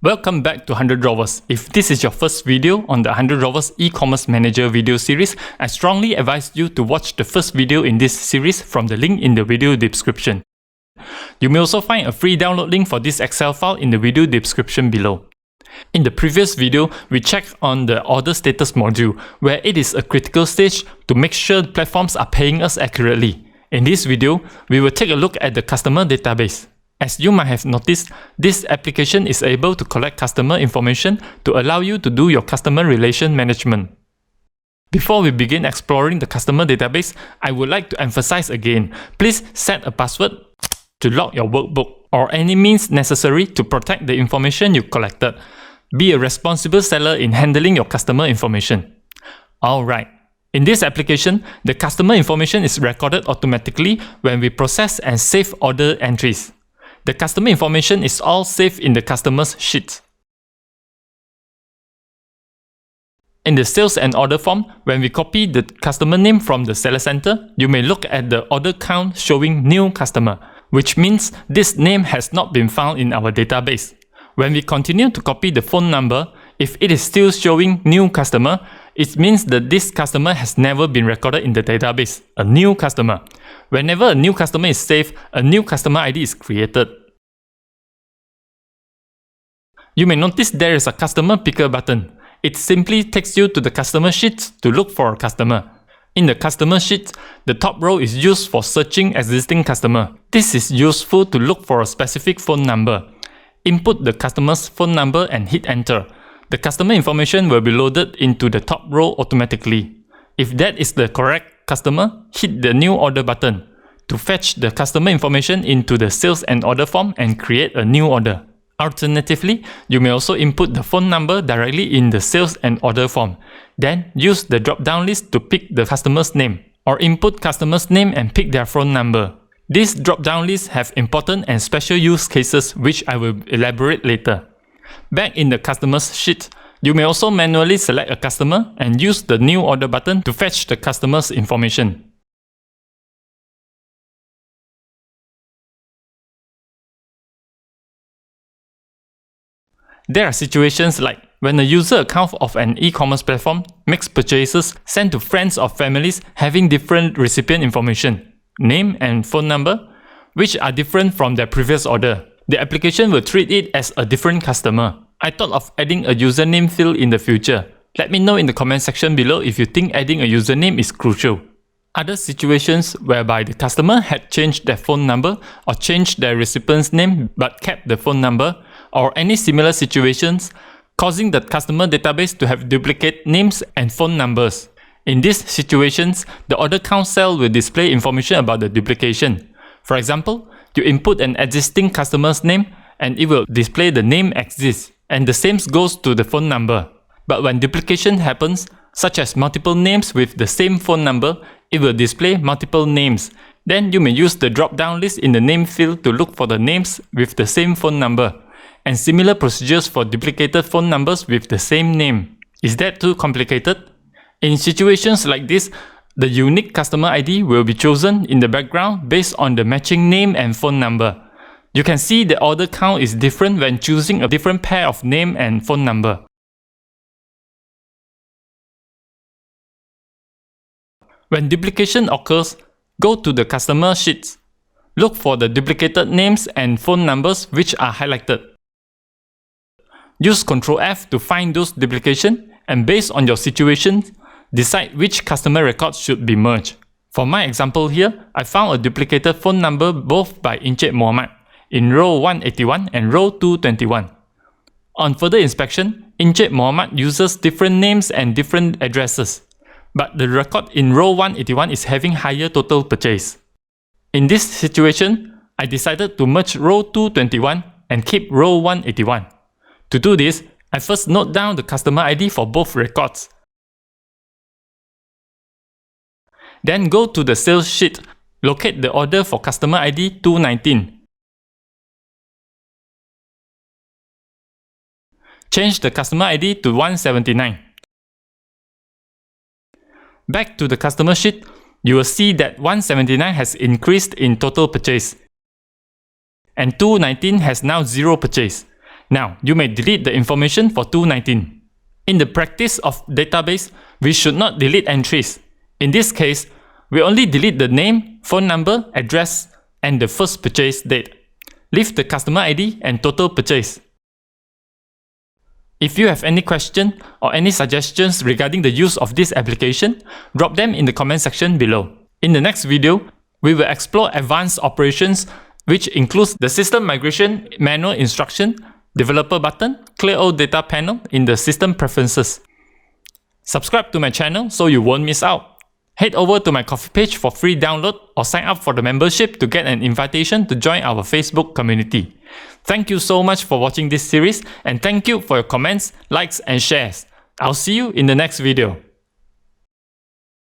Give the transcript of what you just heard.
Welcome back to 100 Drawers. If this is your first video on the 100 Drawers Ecommerce Manager video series, I strongly advise you to watch the first video in this series from the link in the video description. You may also find a free download link for this Excel file in the video description below. In the previous video, we checked on the order status module, where it is a critical stage to make sure platforms are paying us accurately. In this video, we will take a look at the customer database. As you might have noticed, this application is able to collect customer information to allow you to do your customer relation management. Before we begin exploring the customer database, I would like to emphasize again, please set a password to lock your workbook or any means necessary to protect the information you collected. Be a responsible seller in handling your customer information. Alright, in this application, the customer information is recorded automatically when we process and save order entries. The customer information is all saved in the customer's sheet. In the sales and order form, when we copy the customer name from the seller center, you may look at the order count showing new customer, which means this name has not been found in our database. When we continue to copy the phone number, if it is still showing new customer, it means that this customer has never been recorded in the database, a new customer. Whenever a new customer is saved, a new customer ID is created. You may notice there is a customer picker button. It simply takes you to the customer sheet to look for a customer. In the customer sheet, the top row is used for searching existing customer. This is useful to look for a specific phone number. Input the customer's phone number and hit enter. The customer information will be loaded into the top row automatically. If that is the correct customer, hit the new order button to fetch the customer information into the sales and order form and create a new order. Alternatively, you may also input the phone number directly in the sales and order form. Then use the drop-down list to pick the customer's name, or input customer's name and pick their phone number. These drop-down lists have important and special use cases which I will elaborate later. Back in the customer's sheet, you may also manually select a customer and use the new order button to fetch the customer's information. There are situations like when a user account of an e-commerce platform makes purchases sent to friends or families having different recipient information, name and phone number, which are different from their previous order. The application will treat it as a different customer. I thought of adding a username field in the future. Let me know in the comment section below if you think adding a username is crucial. Other situations whereby the customer had changed their phone number or changed their recipient's name but kept the phone number, or any similar situations causing the customer database to have duplicate names and phone numbers. In these situations, the order count cell will display information about the duplication. For example, you input an existing customer's name and it will display the name exists, and the same goes to the phone number. But when duplication happens, such as multiple names with the same phone number, it will display multiple names. Then you may use the drop-down list in the name field to look for the names with the same phone number, and similar procedures for duplicated phone numbers with the same name. Is that too complicated? In situations like this, the unique customer ID will be chosen in the background based on the matching name and phone number. You can see the order count is different when choosing a different pair of name and phone number. When duplication occurs, go to the customer sheets. Look for the duplicated names and phone numbers which are highlighted. Use Ctrl F to find those duplications, and based on your situation, decide which customer records should be merged. For my example here, I found a duplicated phone number both by Encik Muhammad in row 181 and row 221. On further inspection, Encik Muhammad uses different names and different addresses, but the record in row 181 is having higher total purchase. In this situation, I decided to merge row 221 and keep row 181. To do this, I first note down the customer ID for both records. Then go to the sales sheet, locate the order for customer ID 219. Change the customer ID to 179. Back to the customer sheet, you will see that 179 has increased in total purchase, and 219 has now 0 purchase. Now, you may delete the information for 219. In the practice of database, we should not delete entries. In this case, we only delete the name, phone number, address, and the first purchase date. Leave the customer ID and total purchase. If you have any question or any suggestions regarding the use of this application, drop them in the comment section below. In the next video, we will explore advanced operations, which includes the system migration manual instruction, developer button, clear all data panel in the system preferences. Subscribe to my channel so you won't miss out. Head over to my Ko-fi page for free download or sign up for the membership to get an invitation to join our Facebook community. Thank you so much for watching this series, and thank you for your comments, likes and shares. I'll see you in the next video.